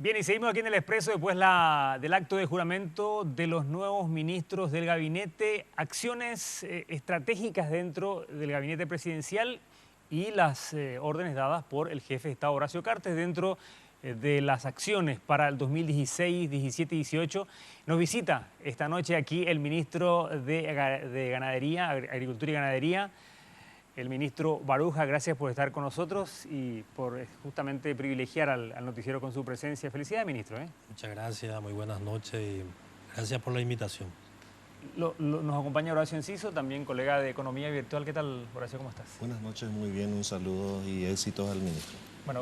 Bien, y seguimos aquí en el Expreso después del acto de juramento de los nuevos ministros del gabinete, acciones estratégicas dentro del gabinete presidencial y las órdenes dadas por el jefe de Estado Horacio Cartes dentro de las acciones para el 2016, 17 y 18. Nos visita esta noche aquí el ministro de Ganadería, Agricultura y Ganadería, el ministro Baruja. Gracias por estar con nosotros y por justamente privilegiar al noticiero con su presencia. Felicidades, ministro. Muchas gracias, muy buenas noches y gracias por la invitación. Nos acompaña Horacio Enciso, también colega de Economía Virtual. ¿Qué tal, Horacio? ¿Cómo estás? Buenas noches, muy bien, un saludo y éxitos al ministro. Bueno,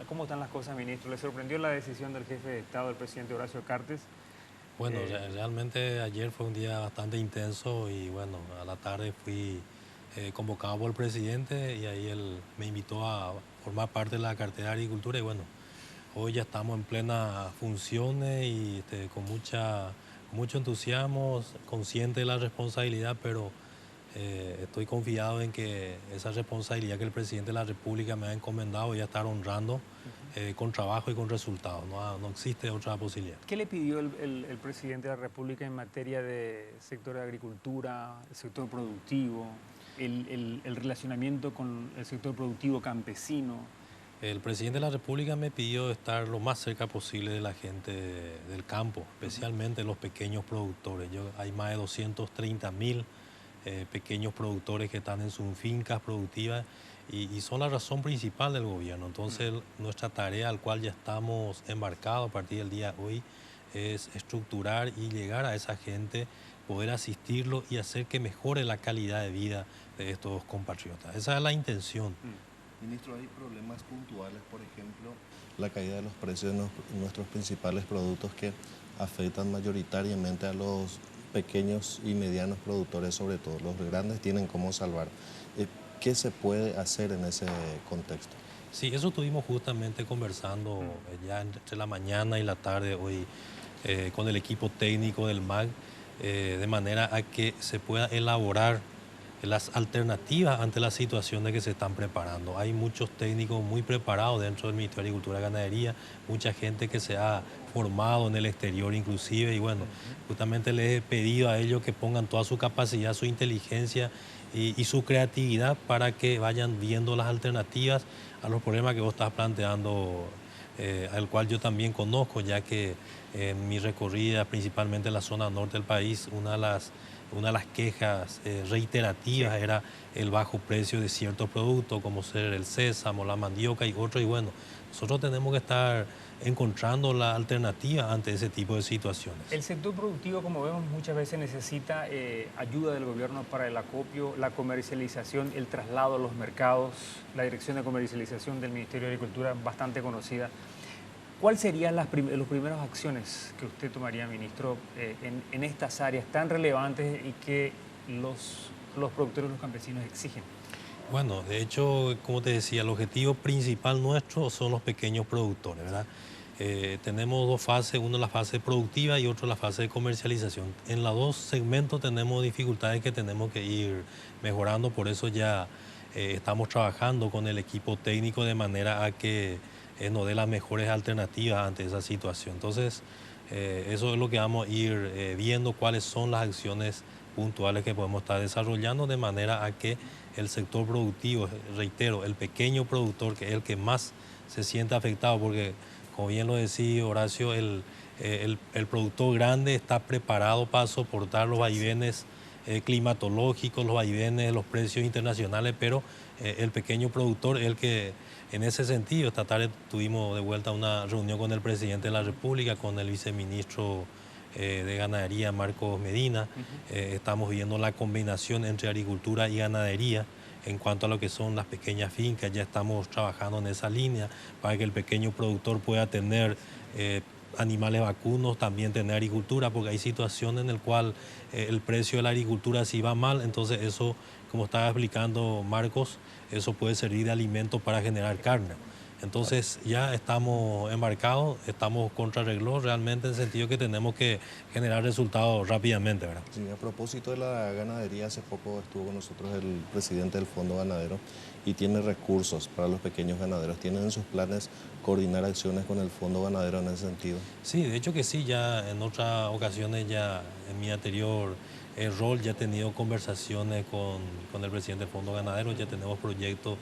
¿cómo están las cosas, ministro? ¿Le sorprendió la decisión del jefe de Estado, el presidente Horacio Cartes? Bueno, realmente ayer fue un día bastante intenso y bueno, a la tarde fui convocado por el presidente y ahí él me invitó a formar parte de la cartera de Agricultura y bueno, hoy ya estamos en plena funciones y con mucho entusiasmo, consciente de la responsabilidad, pero estoy confiado en que esa responsabilidad que el presidente de la República me ha encomendado voy a estar honrando con trabajo y con resultados. No existe otra posibilidad. ¿Qué le pidió el presidente de la República en materia de sector de agricultura, el sector productivo, el relacionamiento con el sector productivo campesino? El presidente de la República me pidió estar lo más cerca posible de la gente del campo, especialmente los pequeños productores. Hay más de 230.000 pequeños productores que están en sus fincas productivas y son la razón principal del gobierno. Entonces, nuestra tarea al cual ya estamos embarcados a partir del día de hoy es estructurar y llegar a esa gente, poder asistirlo y hacer que mejore la calidad de vida de estos compatriotas. Esa es la intención. Ministro, hay problemas puntuales, por ejemplo, la caída de los precios de nuestros principales productos que afectan mayoritariamente a los pequeños y medianos productores, sobre todo. Los grandes tienen cómo salvar. ¿Qué se puede hacer en ese contexto? Sí, eso estuvimos justamente conversando ya entre la mañana y la tarde hoy con el equipo técnico del MAG, de manera a que se pueda elaborar las alternativas ante las situaciones que se están preparando. Hay muchos técnicos muy preparados dentro del Ministerio de Agricultura y Ganadería, mucha gente que se ha formado en el exterior inclusive, y bueno, justamente les he pedido a ellos que pongan toda su capacidad, su inteligencia y su creatividad para que vayan viendo las alternativas a los problemas que vos estás planteando, al cual yo también conozco, ya que en mi recorrida, principalmente en la zona norte del país, una de las quejas reiterativas era el bajo precio de ciertos productos, como ser el sésamo, la mandioca y otros. Y bueno, nosotros tenemos que estar encontrando la alternativa ante ese tipo de situaciones. El sector productivo, como vemos, muchas veces necesita ayuda del gobierno para el acopio, la comercialización, el traslado a los mercados, la dirección de comercialización del Ministerio de Agricultura, bastante conocida. ¿Cuáles serían las primeras acciones que usted tomaría, ministro, en estas áreas tan relevantes y que los productores y los campesinos exigen? Bueno, de hecho, como te decía, el objetivo principal nuestro son los pequeños productores, ¿verdad? Tenemos dos fases, una la fase productiva y otra la fase de comercialización. En los dos segmentos tenemos dificultades que tenemos que ir mejorando, por eso ya estamos trabajando con el equipo técnico de manera a que nos dé las mejores alternativas ante esa situación. Entonces, eso es lo que vamos a ir viendo, cuáles son las acciones puntuales que podemos estar desarrollando de manera a que el sector productivo, reitero, el pequeño productor, que es el que más se siente afectado, porque como bien lo decía Horacio, el productor grande está preparado para soportar los vaivenes climatológicos, los vaivenes de los precios internacionales, pero el pequeño productor es el que, en ese sentido, esta tarde tuvimos de vuelta una reunión con el presidente de la República, con el viceministro de Ganadería, Marcos Medina. Estamos viendo la combinación entre agricultura y ganadería en cuanto a lo que son las pequeñas fincas. Ya estamos trabajando en esa línea para que el pequeño productor pueda tener animales vacunos, también tener agricultura, porque hay situaciones en las cuales el precio de la agricultura si va mal, entonces eso, como estaba explicando Marcos, eso puede servir de alimento para generar carne. Entonces ya estamos embarcados, estamos contrarreloj realmente en el sentido que tenemos que generar resultados rápidamente, ¿verdad? Sí, a propósito de la ganadería, hace poco estuvo con nosotros el presidente del Fondo Ganadero y tiene recursos para los pequeños ganaderos. ¿Tienen en sus planes coordinar acciones con el Fondo Ganadero en ese sentido? Sí, de hecho que sí, ya en otras ocasiones, ya en mi anterior rol, ya he tenido conversaciones con el presidente del Fondo Ganadero, ya tenemos proyectos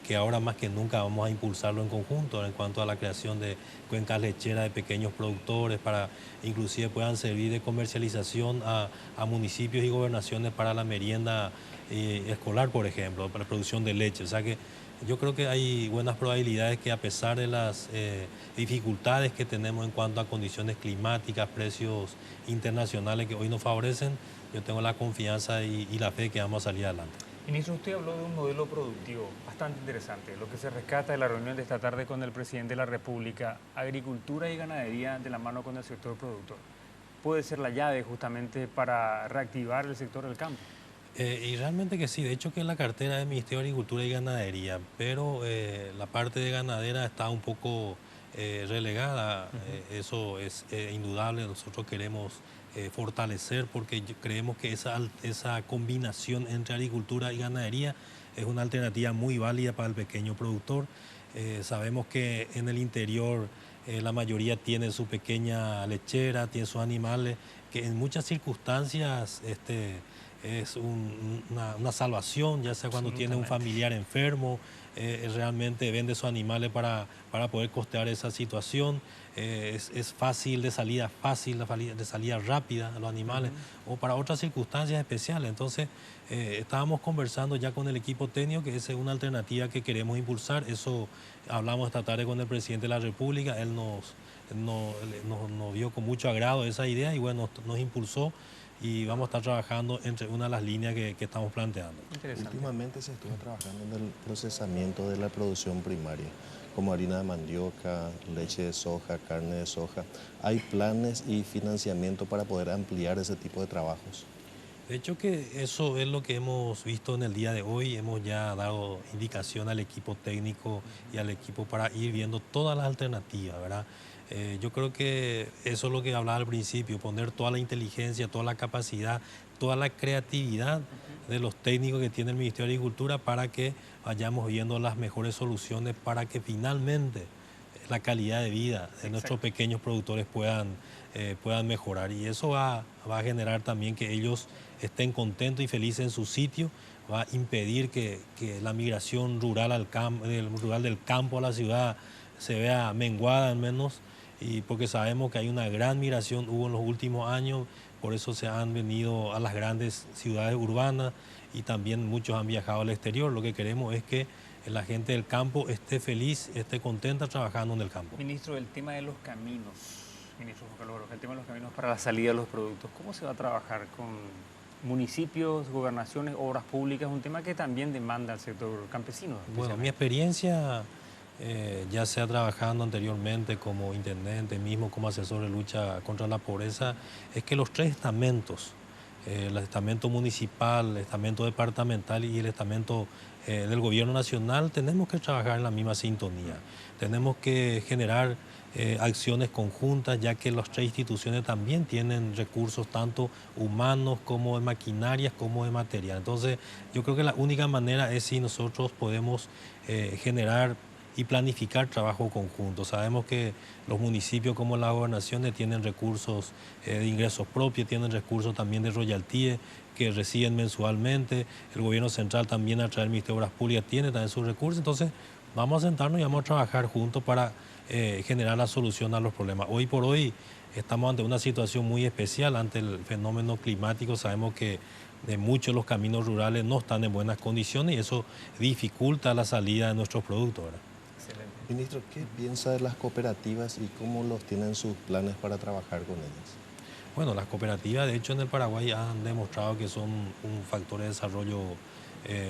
que ahora más que nunca vamos a impulsarlo en conjunto en cuanto a la creación de cuencas lecheras de pequeños productores para inclusive puedan servir de comercialización a municipios y gobernaciones para la merienda escolar, por ejemplo, para la producción de leche. O sea que yo creo que hay buenas probabilidades que a pesar de las dificultades que tenemos en cuanto a condiciones climáticas, precios internacionales que hoy nos favorecen, yo tengo la confianza y la fe que vamos a salir adelante. Ministro, usted habló de un modelo productivo bastante interesante. Lo que se rescata de la reunión de esta tarde con el presidente de la República, agricultura y ganadería de la mano con el sector productor, puede ser la llave justamente para reactivar el sector del campo. Y realmente que sí, de hecho que en la cartera del Ministerio de Agricultura y Ganadería, pero la parte de ganadera está un poco relegada, eso es indudable, nosotros queremos fortalecer porque creemos que esa combinación entre agricultura y ganadería es una alternativa muy válida para el pequeño productor. Sabemos que en el interior la mayoría tiene su pequeña lechera, tiene sus animales, que en muchas circunstancias es una salvación, ya sea cuando tiene un familiar enfermo, realmente vende sus animales para poder costear esa situación. Es fácil de salida, de salida rápida a los animales o para otras circunstancias especiales. Entonces, estábamos conversando ya con el equipo técnico que esa es una alternativa que queremos impulsar. Eso hablamos esta tarde con el presidente de la República, él nos vio con mucho agrado esa idea y bueno, nos impulsó y vamos a estar trabajando entre una de las líneas que estamos planteando. Últimamente se estuvo trabajando en el procesamiento de la producción primaria, como harina de mandioca, leche de soja, carne de soja. ¿Hay planes y financiamiento para poder ampliar ese tipo de trabajos? De hecho que eso es lo que hemos visto en el día de hoy. Hemos ya dado indicación al equipo técnico y al equipo para ir viendo todas las alternativas, ¿verdad? Yo creo que eso es lo que hablaba al principio, poner toda la inteligencia, toda la capacidad, toda la creatividad de los técnicos que tiene el Ministerio de Agricultura para que vayamos viendo las mejores soluciones para que finalmente la calidad de vida de nuestros pequeños productores puedan mejorar. Y eso va a generar también que ellos estén contentos y felices en su sitio, va a impedir que la migración rural del campo a la ciudad se vea menguada al menos, y porque sabemos que hay una gran migración, hubo en los últimos años, por eso se han venido a las grandes ciudades urbanas y también muchos han viajado al exterior. Lo que queremos es que la gente del campo esté feliz, esté contenta trabajando en el campo. Ministro, el tema de los caminos, ministro Juan Carlos Baroja, el tema de los caminos para la salida de los productos, ¿cómo se va a trabajar con municipios, gobernaciones, obras públicas? Un tema que también demanda al sector campesino. Bueno, mi experiencia, ya sea trabajando anteriormente como intendente, mismo como asesor de lucha contra la pobreza, es que los tres estamentos, el estamento municipal, el estamento departamental y el estamento del gobierno nacional, tenemos que trabajar en la misma sintonía. Tenemos que generar acciones conjuntas, ya que las tres instituciones también tienen recursos tanto humanos como de maquinarias, como de material. Entonces, yo creo que la única manera es si nosotros podemos generar y planificar trabajo conjunto. Sabemos que los municipios como las gobernaciones tienen recursos de ingresos propios, tienen recursos también de royalties que reciben mensualmente. El gobierno central también a través del Ministerio de Obras Públicas tiene también sus recursos. Entonces vamos a sentarnos y vamos a trabajar juntos para generar la solución a los problemas. Hoy por hoy estamos ante una situación muy especial, ante el fenómeno climático. Sabemos que muchos de los caminos rurales no están en buenas condiciones y eso dificulta la salida de nuestros productos, ¿verdad? Ministro, ¿qué piensa de las cooperativas y cómo los tienen sus planes para trabajar con ellas? Bueno, las cooperativas, de hecho, en el Paraguay han demostrado que son un factor de desarrollo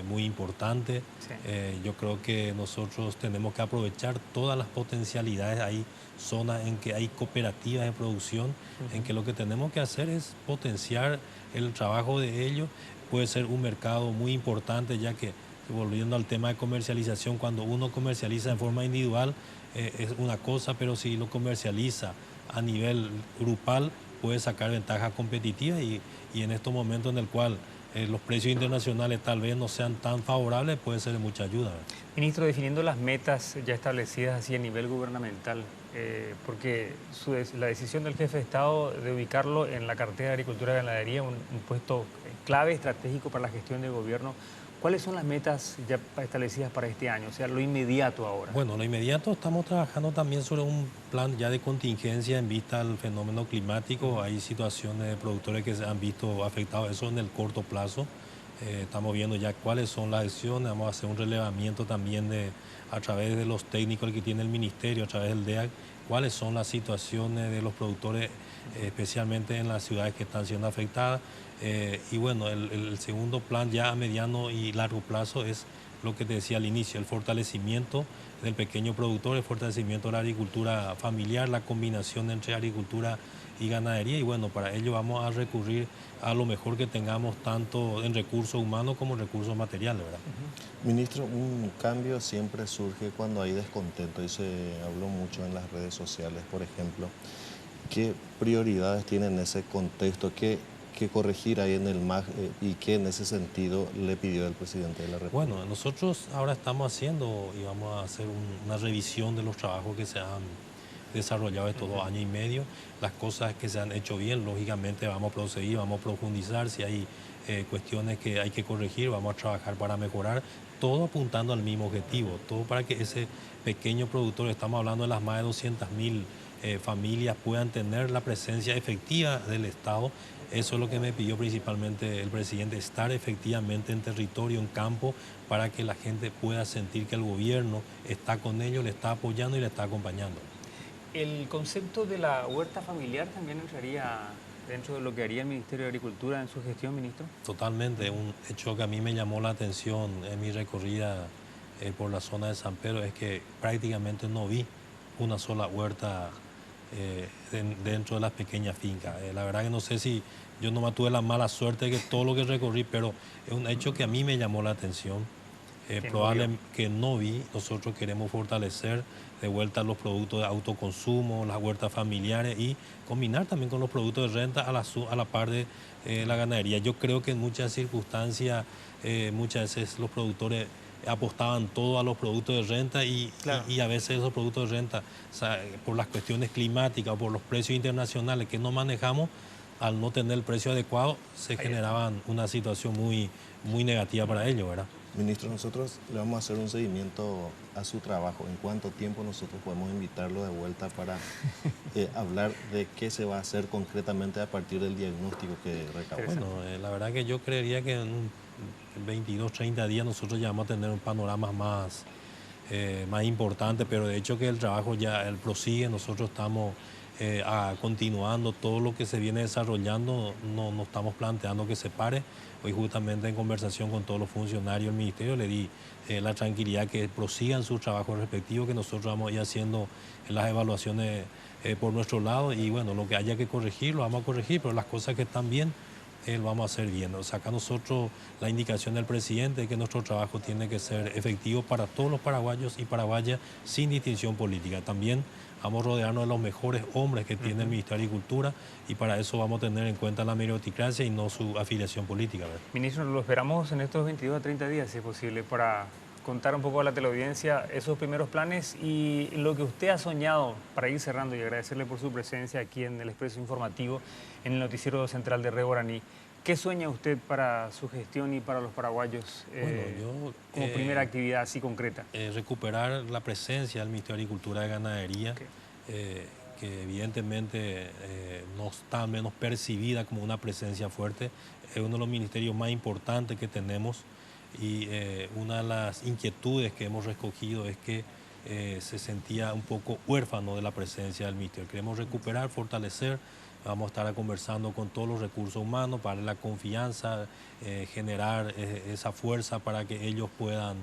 muy importante. Sí. Yo creo que nosotros tenemos que aprovechar todas las potencialidades. Hay zonas en que hay cooperativas de producción, en que lo que tenemos que hacer es potenciar el trabajo de ellos. Puede ser un mercado muy importante, ya que volviendo al tema de comercialización, cuando uno comercializa de forma individual es una cosa, pero si lo comercializa a nivel grupal puede sacar ventaja competitiva y en estos momentos en el cual los precios internacionales tal vez no sean tan favorables, puede ser de mucha ayuda, ¿verdad? Ministro, definiendo las metas ya establecidas así a nivel gubernamental, porque la decisión del jefe de Estado de ubicarlo en la cartera de Agricultura y Ganadería, un puesto clave estratégico para la gestión del gobierno, ¿cuáles son las metas ya establecidas para este año? O sea, lo inmediato ahora. Bueno, lo inmediato estamos trabajando también sobre un plan ya de contingencia en vista al fenómeno climático. Hay situaciones de productores que se han visto afectados, eso en el corto plazo. Estamos viendo ya cuáles son las acciones, vamos a hacer un relevamiento también a través de los técnicos que tiene el ministerio, a través del DEAC, cuáles son las situaciones de los productores, especialmente en las ciudades que están siendo afectadas. Y bueno, el segundo plan ya a mediano y largo plazo es lo que te decía al inicio, el fortalecimiento del pequeño productor, el fortalecimiento de la agricultura familiar, la combinación entre agricultura y ganadería. Y bueno, para ello vamos a recurrir a lo mejor que tengamos tanto en recursos humanos como en recursos materiales, ¿verdad? Ministro, un cambio siempre surge cuando hay descontento y se habló mucho en las redes sociales, por ejemplo. ¿Qué prioridades tiene en ese contexto? ¿Qué corregir ahí en el MAG y qué en ese sentido le pidió el presidente de la República? Bueno, nosotros ahora estamos haciendo y vamos a hacer una revisión de los trabajos que se han desarrollado estos 2 años y medio, las cosas que se han hecho bien, lógicamente vamos a proseguir, vamos a profundizar, si hay cuestiones que hay que corregir, vamos a trabajar para mejorar, todo apuntando al mismo objetivo, todo para que ese pequeño productor, estamos hablando de las más de 200.000 familias, puedan tener la presencia efectiva del Estado. Eso es lo que me pidió principalmente el presidente, estar efectivamente en territorio, en campo, para que la gente pueda sentir que el gobierno está con ellos, le está apoyando y le está acompañando. ¿El concepto de la huerta familiar también entraría dentro de lo que haría el Ministerio de Agricultura en su gestión, ministro? Totalmente, un hecho que a mí me llamó la atención en mi recorrida por la zona de San Pedro es que prácticamente no vi una sola huerta dentro de las pequeñas fincas. La verdad que no sé si yo nomás tuve la mala suerte de que todo lo que recorrí, pero es un hecho que a mí me llamó la atención. Probable que no vi. Nosotros queremos fortalecer de vuelta los productos de autoconsumo, las huertas familiares y combinar también con los productos de renta a la par de la ganadería. Yo creo que en muchas circunstancias, muchas veces los productores apostaban todo a los productos de renta y a veces esos productos de renta, o sea, por las cuestiones climáticas o por los precios internacionales que no manejamos, al no tener el precio adecuado, se generaban una situación muy, muy negativa para ellos, ¿verdad? Ministro, nosotros le vamos a hacer un seguimiento a su trabajo. ¿En cuánto tiempo nosotros podemos invitarlo de vuelta para hablar de qué se va a hacer concretamente a partir del diagnóstico que recabó? Bueno, la verdad que yo creería que en 22, 30 días nosotros ya vamos a tener un panorama más importante, pero de hecho que el trabajo ya prosigue, nosotros estamos continuando todo lo que se viene desarrollando, no estamos planteando que se pare. Hoy justamente en conversación con todos los funcionarios del ministerio le di la tranquilidad que prosigan sus trabajos respectivos, que nosotros vamos a ir haciendo las evaluaciones por nuestro lado y bueno, lo que haya que corregir lo vamos a corregir, pero las cosas que están bien lo vamos a hacer bien. O sea, acá nosotros la indicación del presidente es que nuestro trabajo tiene que ser efectivo para todos los paraguayos y paraguayas sin distinción política. También vamos a rodearnos de los mejores hombres que tiene el Ministerio de Agricultura y para eso vamos a tener en cuenta la meritocracia y no su afiliación política, ¿verdad? Ministro, lo esperamos en estos 22 a 30 días, si es posible, para contar un poco a la teleaudiencia esos primeros planes y lo que usted ha soñado para ir cerrando y agradecerle por su presencia aquí en el Expreso Informativo, en el Noticiero Central de Red Guaraní. ¿Qué sueña usted para su gestión y para los paraguayos como primera actividad así concreta? Recuperar la presencia del Ministerio de Agricultura y Ganadería, que evidentemente no está menos percibida como una presencia fuerte. Es uno de los ministerios más importantes que tenemos y una de las inquietudes que hemos recogido es que se sentía un poco huérfano de la presencia del ministerio. Queremos recuperar, fortalecer. Vamos a estar conversando con todos los recursos humanos para darle la confianza, generar esa fuerza para que ellos puedan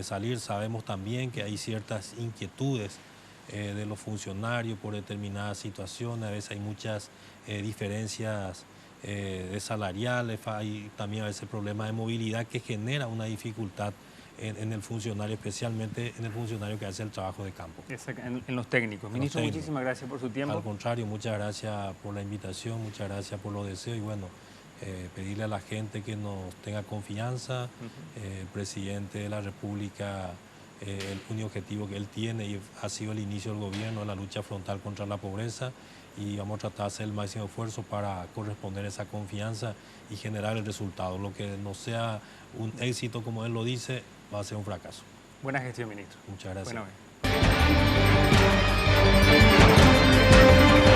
salir. Sabemos también que hay ciertas inquietudes de los funcionarios por determinadas situaciones. A veces hay muchas diferencias salariales, hay también a veces problemas de movilidad que genera una dificultad en el funcionario, especialmente en el funcionario que hace el trabajo de campo. En los técnicos. Ministro, muchísimas gracias por su tiempo. Al contrario, muchas gracias por la invitación, muchas gracias por los deseos y bueno, pedirle a la gente que nos tenga confianza. El presidente de la República, el único objetivo que él tiene y ha sido el inicio del gobierno, la lucha frontal contra la pobreza, y vamos a tratar de hacer el máximo esfuerzo para corresponder a esa confianza y generar el resultado. Lo que no sea un éxito, como él lo dice, va a ser un fracaso. Buena gestión, ministro. Muchas gracias. Buena vez.